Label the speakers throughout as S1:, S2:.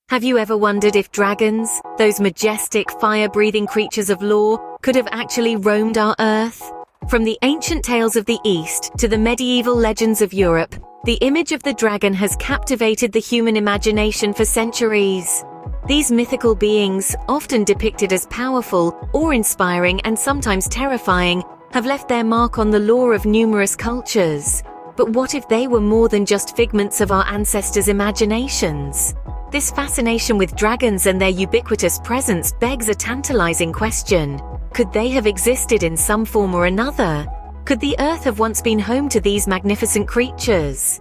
S1: Have you ever wondered if dragons, those majestic fire-breathing creatures of lore, could have actually roamed our Earth? From the ancient tales of the East to the medieval legends of Europe, the image of the dragon has captivated the human imagination for centuries. These mythical beings, often depicted as powerful, awe-inspiring, and sometimes terrifying, have left their mark on the lore of numerous cultures. But what if they were more than just figments of our ancestors' imaginations? This fascination with dragons and their ubiquitous presence begs a tantalizing question. Could they have existed in some form or another? Could the Earth have once been home to these magnificent creatures?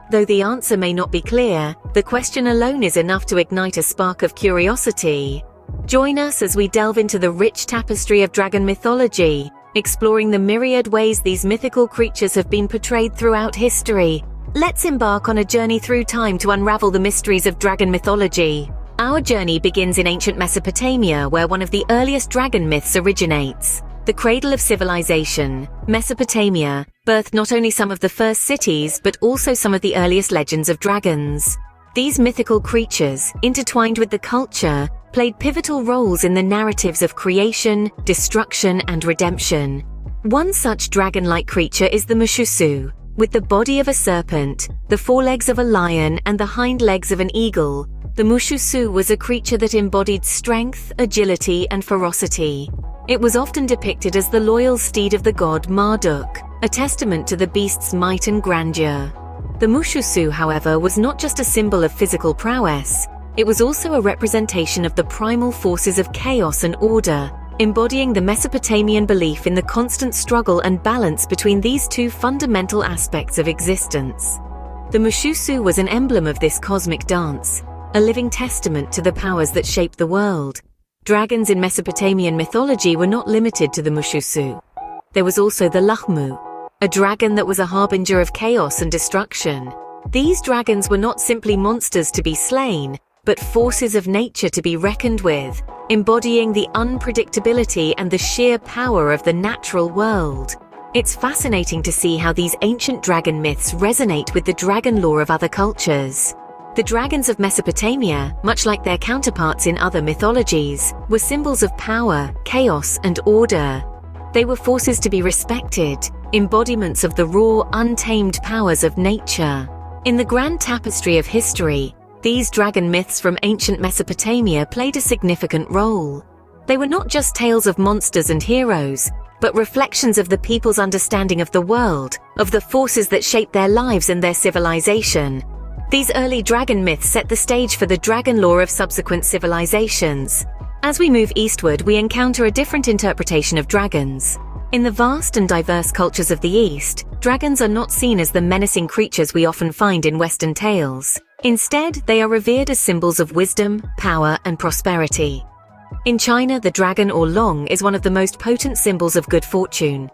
S1: Though the answer may not be clear, the question alone is enough to ignite a spark of curiosity. Join us as we delve into the rich tapestry of dragon mythology, exploring the myriad ways these mythical creatures have been portrayed throughout history. Let's embark on a journey through time to unravel the mysteries of dragon mythology. Our journey begins in ancient Mesopotamia, where one of the earliest dragon myths originates. The cradle of civilization, Mesopotamia, birthed not only some of the first cities but also some of the earliest legends of dragons. These mythical creatures, intertwined with the culture, played pivotal roles in the narratives of creation, destruction, and redemption. One such dragon-like creature is the Mushusu. With the body of a serpent, the forelegs of a lion, and the hind legs of an eagle, the Mushusu was a creature that embodied strength, agility, and ferocity. It was often depicted as the loyal steed of the god Marduk, a testament to the beast's might and grandeur. The Mushusu, however, was not just a symbol of physical prowess. It was also a representation of the primal forces of chaos and order, embodying the Mesopotamian belief in the constant struggle and balance between these two fundamental aspects of existence. The Mushusu was an emblem of this cosmic dance, a living testament to the powers that shape the world. Dragons in Mesopotamian mythology were not limited to the Mushusu. There was also the Lakhmu, a dragon that was a harbinger of chaos and destruction. These dragons were not simply monsters to be slain, but forces of nature to be reckoned with, embodying the unpredictability and the sheer power of the natural world. It's fascinating to see how these ancient dragon myths resonate with the dragon lore of other cultures. The dragons of Mesopotamia, much like their counterparts in other mythologies, were symbols of power, chaos, and order. They were forces to be respected, embodiments of the raw, untamed powers of nature. In the grand tapestry of history, these dragon myths from ancient Mesopotamia played a significant role. They were not just tales of monsters and heroes, but reflections of the people's understanding of the world, of the forces that shaped their lives and their civilization. These early dragon myths set the stage for the dragon lore of subsequent civilizations. As we move eastward, we encounter a different interpretation of dragons. In the vast and diverse cultures of the East, dragons are not seen as the menacing creatures we often find in Western tales. Instead, they are revered as symbols of wisdom, power, and prosperity. In China, the dragon or long is one of the most potent symbols of good fortune.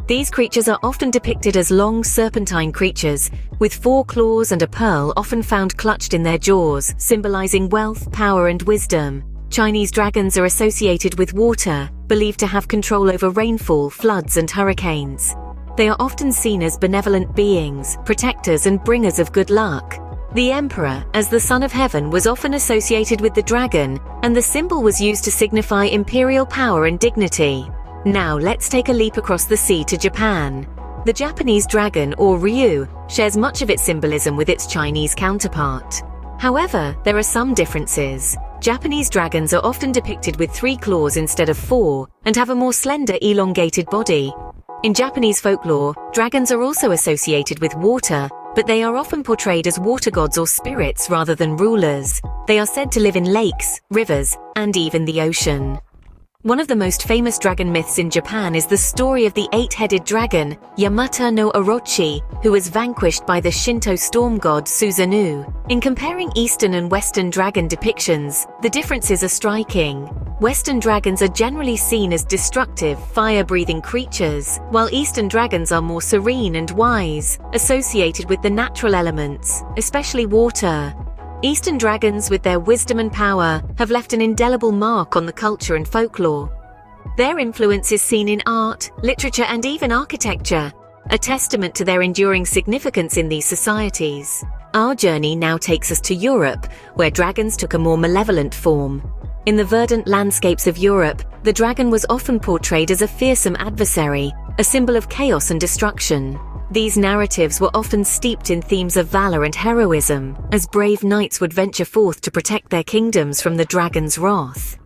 S1: These creatures are often depicted as long, serpentine creatures, with 4 claws and a pearl often found clutched in their jaws, symbolizing wealth, power, and wisdom. Chinese dragons are associated with water, believed to have control over rainfall, floods, and hurricanes. They are often seen as benevolent beings, protectors, and bringers of good luck. The emperor, as the son of heaven, was often associated with the dragon, and the symbol was used to signify imperial power and dignity. Now let's take a leap across the sea to Japan. The Japanese dragon, or Ryu, shares much of its symbolism with its Chinese counterpart. However, there are some differences. Japanese dragons are often depicted with 3 claws instead of 4, and have a more slender, elongated body. In Japanese folklore, dragons are also associated with water, but they are often portrayed as water gods or spirits rather than rulers. They are said to live in lakes, rivers, and even the ocean. One of the most famous dragon myths in Japan is the story of the 8-headed dragon, Yamata no Orochi, who was vanquished by the Shinto storm god Susanoo. In comparing Eastern and Western dragon depictions, the differences are striking. Western dragons are generally seen as destructive, fire-breathing creatures, while Eastern dragons are more serene and wise, associated with the natural elements, especially water. Eastern dragons, with their wisdom and power, have left an indelible mark on the culture and folklore. Their influence is seen in art, literature, and even architecture, a testament to their enduring significance in these societies. Our journey now takes us to Europe, where dragons took a more malevolent form. In the verdant landscapes of Europe, the dragon was often portrayed as a fearsome adversary, a symbol of chaos and destruction. These narratives were often steeped in themes of valor and heroism, as brave knights would venture forth to protect their kingdoms from the dragon's wrath.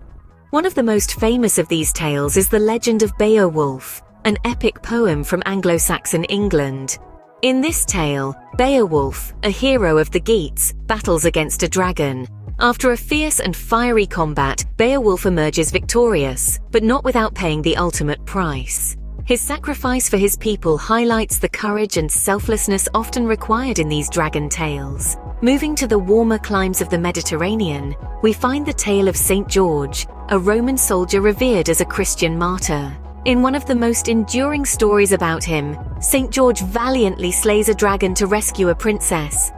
S1: One of the most famous of these tales is the legend of Beowulf, an epic poem from Anglo-Saxon England. In this tale, Beowulf, a hero of the Geats, battles against a dragon. After a fierce and fiery combat, Beowulf emerges victorious, but not without paying the ultimate price. His sacrifice for his people highlights the courage and selflessness often required in these dragon tales. Moving to the warmer climes of the Mediterranean, we find the tale of St. George, a Roman soldier revered as a Christian martyr. In one of the most enduring stories about him, St. George valiantly slays a dragon to rescue a princess.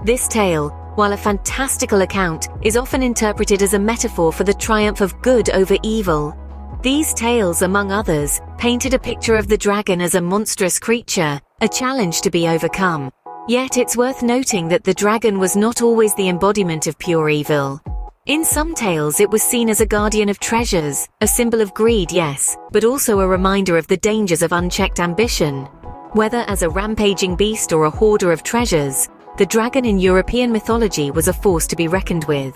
S1: This tale, while a fantastical account, is often interpreted as a metaphor for the triumph of good over evil. These tales, among others, painted a picture of the dragon as a monstrous creature, a challenge to be overcome. Yet it's worth noting that the dragon was not always the embodiment of pure evil. In some tales it was seen as a guardian of treasures, a symbol of greed, yes, but also a reminder of the dangers of unchecked ambition. Whether as a rampaging beast or a hoarder of treasures, the dragon in European mythology was a force to be reckoned with.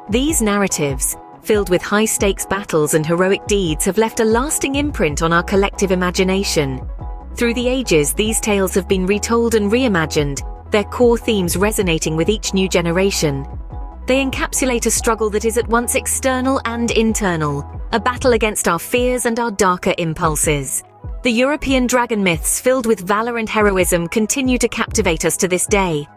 S1: These narratives, filled with high-stakes battles and heroic deeds, have left a lasting imprint on our collective imagination. Through the ages, these tales have been retold and reimagined, their core themes resonating with each new generation. They encapsulate a struggle that is at once external and internal, a battle against our fears and our darker impulses. The European dragon myths filled with valor and heroism continue to captivate us to this day.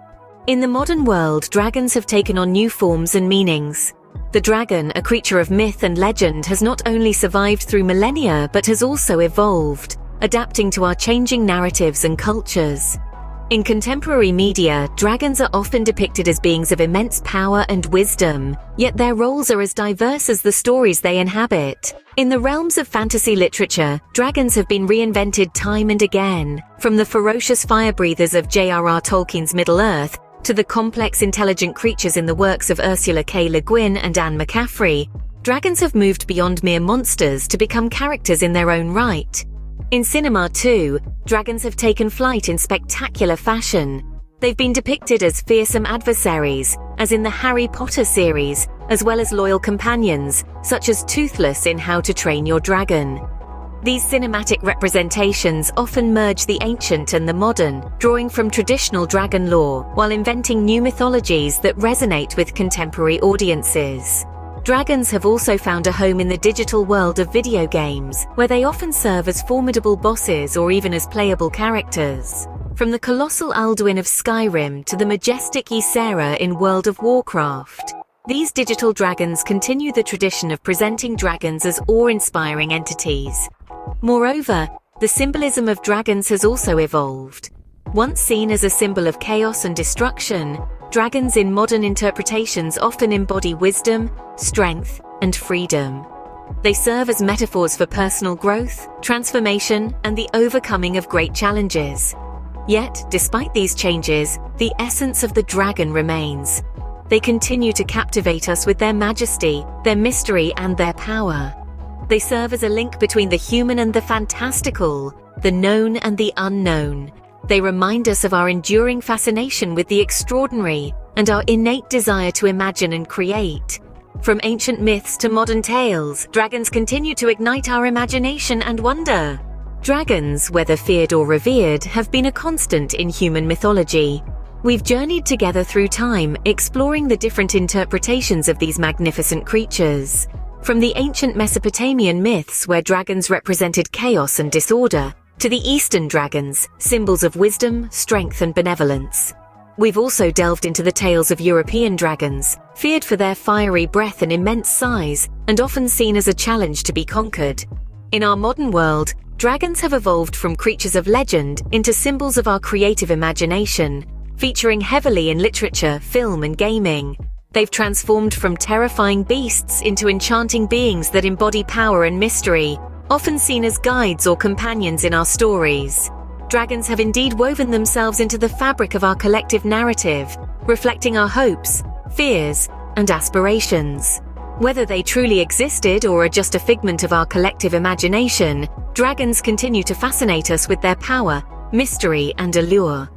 S1: In the modern world, dragons have taken on new forms and meanings. The dragon, a creature of myth and legend, has not only survived through millennia but has also evolved, adapting to our changing narratives and cultures. In contemporary media, dragons are often depicted as beings of immense power and wisdom, yet their roles are as diverse as the stories they inhabit. In the realms of fantasy literature, dragons have been reinvented time and again, from the ferocious fire-breathers of J.R.R. Tolkien's Middle-earth to the complex intelligent creatures in the works of Ursula K. Le Guin and Anne McCaffrey. Dragons have moved beyond mere monsters to become characters in their own right. In cinema too, dragons have taken flight in spectacular fashion. They've been depicted as fearsome adversaries, as in the Harry Potter series, as well as loyal companions, such as Toothless in How to Train Your Dragon. These cinematic representations often merge the ancient and the modern, drawing from traditional dragon lore while inventing new mythologies that resonate with contemporary audiences. Dragons have also found a home in the digital world of video games, where they often serve as formidable bosses or even as playable characters. From the colossal Alduin of Skyrim to the majestic Ysera in World of Warcraft, these digital dragons continue the tradition of presenting dragons as awe-inspiring entities. Moreover, the symbolism of dragons has also evolved. Once seen as a symbol of chaos and destruction, dragons in modern interpretations often embody wisdom, strength, and freedom. They serve as metaphors for personal growth, transformation, and the overcoming of great challenges. Yet, despite these changes, the essence of the dragon remains. They continue to captivate us with their majesty, their mystery, and their power. They serve as a link between the human and the fantastical, the known and the unknown. They remind us of our enduring fascination with the extraordinary and our innate desire to imagine and create. From ancient myths to modern tales, dragons continue to ignite our imagination and wonder. Dragons, whether feared or revered, have been a constant in human mythology. We've journeyed together through time, exploring the different interpretations of these magnificent creatures. From the ancient Mesopotamian myths, where dragons represented chaos and disorder, to the Eastern dragons, symbols of wisdom, strength, and benevolence. We've also delved into the tales of European dragons, feared for their fiery breath and immense size, and often seen as a challenge to be conquered. In our modern world, dragons have evolved from creatures of legend into symbols of our creative imagination, featuring heavily in literature, film, and gaming. They've transformed from terrifying beasts into enchanting beings that embody power and mystery, often seen as guides or companions in our stories. Dragons have indeed woven themselves into the fabric of our collective narrative, reflecting our hopes, fears, and aspirations. Whether they truly existed or are just a figment of our collective imagination, dragons continue to fascinate us with their power, mystery, and allure.